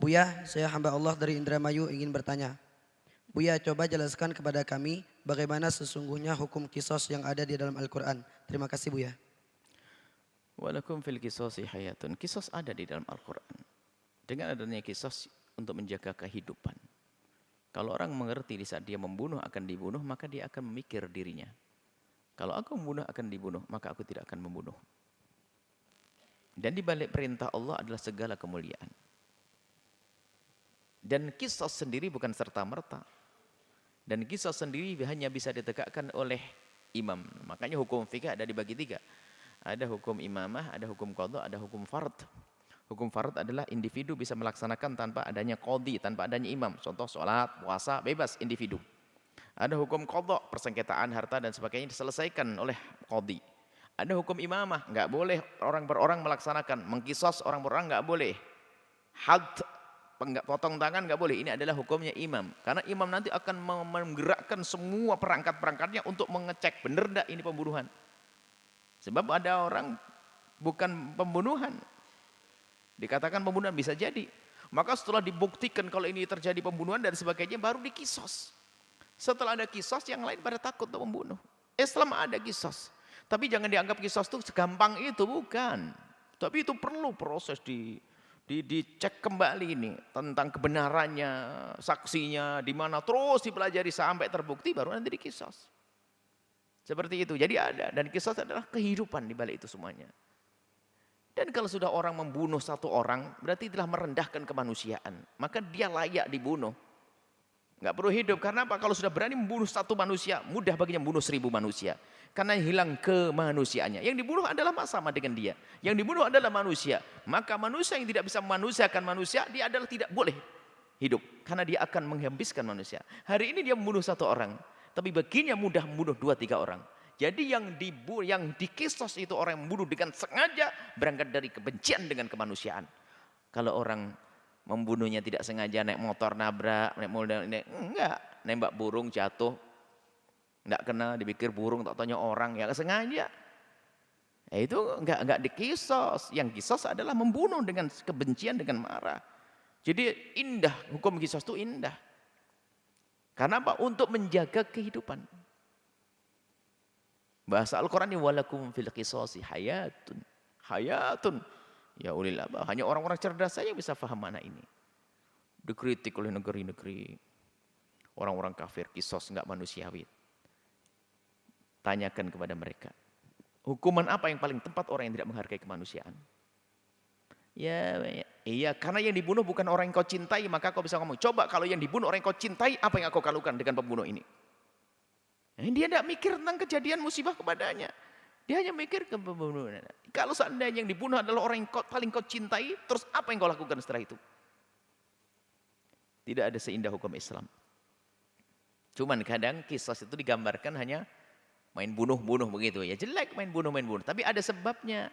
Buya, saya hamba Allah dari Indramayu ingin bertanya. Buya, coba jelaskan kepada kami bagaimana sesungguhnya hukum kisos yang ada di dalam Al-Quran. Terima kasih Buya. Walakum fil qisasi hayatun. Kisos ada di dalam Al-Quran. Dengan adanya kisos untuk menjaga kehidupan. Kalau orang mengerti di saat dia membunuh akan dibunuh, maka dia akan memikir dirinya. Kalau aku membunuh akan dibunuh, maka aku tidak akan membunuh. Dan di balik perintah Allah adalah segala kemuliaan. Dan kisos sendiri bukan serta-merta. Dan kisos sendiri hanya bisa ditegakkan oleh imam. Makanya hukum fikih ada dibagi tiga. Ada hukum imamah, ada hukum qadha, ada hukum fard. Hukum fard adalah individu bisa melaksanakan tanpa adanya qadhi, tanpa adanya imam. Contoh sholat, puasa, bebas individu. Ada hukum qadha, persengketaan harta dan sebagainya diselesaikan oleh qadhi. Ada hukum imamah, nggak boleh orang per orang melaksanakan. Mengkisos orang per orang nggak boleh. Had, potong tangan nggak boleh. Ini adalah hukumnya imam. Karena imam nanti akan menggerakkan semua perangkat-perangkatnya untuk mengecek benar enggak ini pembunuhan. Sebab ada orang bukan pembunuhan. Dikatakan pembunuhan bisa jadi. Maka setelah dibuktikan kalau ini terjadi pembunuhan dan sebagainya baru dikisos. Setelah ada kisos yang lain pada takut untuk membunuh. Islam ada kisos. Tapi jangan dianggap kisos itu segampang itu, bukan. Tapi itu perlu proses dicek kembali ini tentang kebenarannya, saksinya, di mana terus dipelajari sampai terbukti baru nanti dikisos. Seperti itu. Jadi ada. Dan kisos adalah kehidupan di balik itu semuanya. Dan kalau sudah orang membunuh satu orang, berarti telah merendahkan kemanusiaan. Maka dia layak dibunuh. Nggak perlu hidup. Karena apa? Kalau sudah berani membunuh satu manusia, mudah baginya membunuh 1000 manusia. Karena hilang kemanusiaannya. Yang dibunuh adalah sama dengan dia. Yang dibunuh adalah manusia. Maka manusia yang tidak bisa memanusiakan manusia, dia adalah tidak boleh hidup. Karena dia akan menghabiskan manusia. Hari ini dia membunuh satu orang. Tapi baginya mudah membunuh 2-3 orang. Jadi yang dikisos itu orang yang membunuh dengan sengaja berangkat dari kebencian dengan kemanusiaan. Kalau orang membunuhnya tidak sengaja naik motor nabrak, enggak, nembak burung jatuh, enggak kena, dipikir burung tak tanya orang, ya sengaja. Ya itu enggak dikisos. Yang kisos adalah membunuh dengan kebencian, dengan marah. Jadi indah, hukum kisos itu indah. Karena apa? Untuk menjaga kehidupan. Bahasa Al-Quran ini walakum fil qisasi hayatun. Hayatun. Ya ulil albab. Hanya orang-orang cerdas saja bisa paham makna ini. Dikritik oleh negeri-negeri. Orang-orang kafir, kisos enggak manusiawi. Tanyakan kepada mereka. Hukuman apa yang paling tepat orang yang tidak menghargai kemanusiaan? Ya, iya, karena yang dibunuh bukan orang yang kau cintai, maka kau bisa ngomong, coba kalau yang dibunuh orang yang kau cintai, apa yang kau lakukan dengan pembunuh ini? Dia tidak mikir tentang kejadian musibah kepadanya. Dia hanya mikir ke pembunuh. Kalau seandainya yang dibunuh adalah orang yang paling kau cintai, terus apa yang kau lakukan setelah itu? Tidak ada seindah hukum Islam. Cuman kadang kisah itu digambarkan hanya main bunuh-bunuh begitu. Ya jelek main bunuh. Tapi ada sebabnya.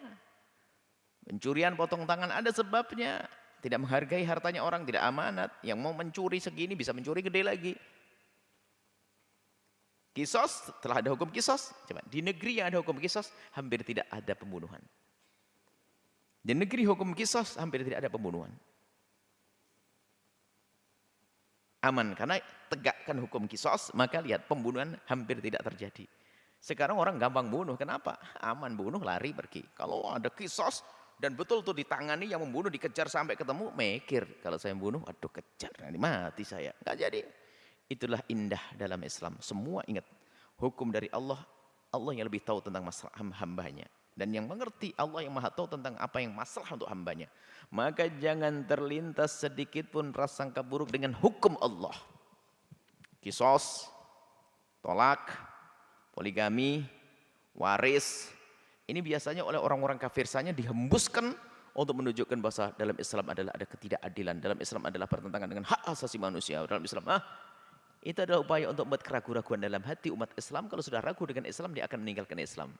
Pencurian potong tangan ada sebabnya. Tidak menghargai hartanya orang, tidak amanat. Yang mau mencuri segini bisa mencuri gede lagi. Kisos, telah ada hukum kisos. Coba, di negeri yang ada hukum kisos, hampir tidak ada pembunuhan. Di negeri hukum kisos, hampir tidak ada pembunuhan. Aman, karena tegakkan hukum kisos, maka lihat pembunuhan hampir tidak terjadi. Sekarang orang gampang bunuh, kenapa? Aman bunuh, lari, pergi. Kalau ada kisos, dan betul tuh ditangani yang membunuh, dikejar sampai ketemu, mikir. Kalau saya membunuh, aduh kejar, nanti mati saya. Nggak jadi. Itulah indah dalam Islam. Semua ingat, hukum dari Allah, Allah yang lebih tahu tentang masalah hambanya. Dan yang mengerti, Allah yang maha tahu tentang apa yang masalah untuk hambanya. Maka jangan terlintas sedikit pun prasangka buruk dengan hukum Allah. Kisos, tolak, poligami, waris. Ini biasanya oleh orang-orang kafir saja dihembuskan untuk menunjukkan bahwa dalam Islam adalah ada ketidakadilan. Dalam Islam adalah bertentangan dengan hak asasi manusia. Dalam Islam, itu adalah upaya untuk membuat keraguan-keraguan dalam hati umat Islam. Kalau sudah ragu dengan Islam, dia akan meninggalkan Islam.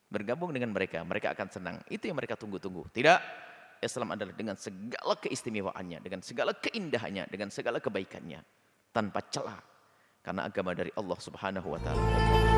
Bergabung dengan mereka, mereka akan senang. Itu yang mereka tunggu-tunggu. Tidak, Islam adalah dengan segala keistimewaannya, dengan segala keindahannya, dengan segala kebaikannya. Tanpa celah. Karena agama dari Allah Subhanahu wa ta'ala.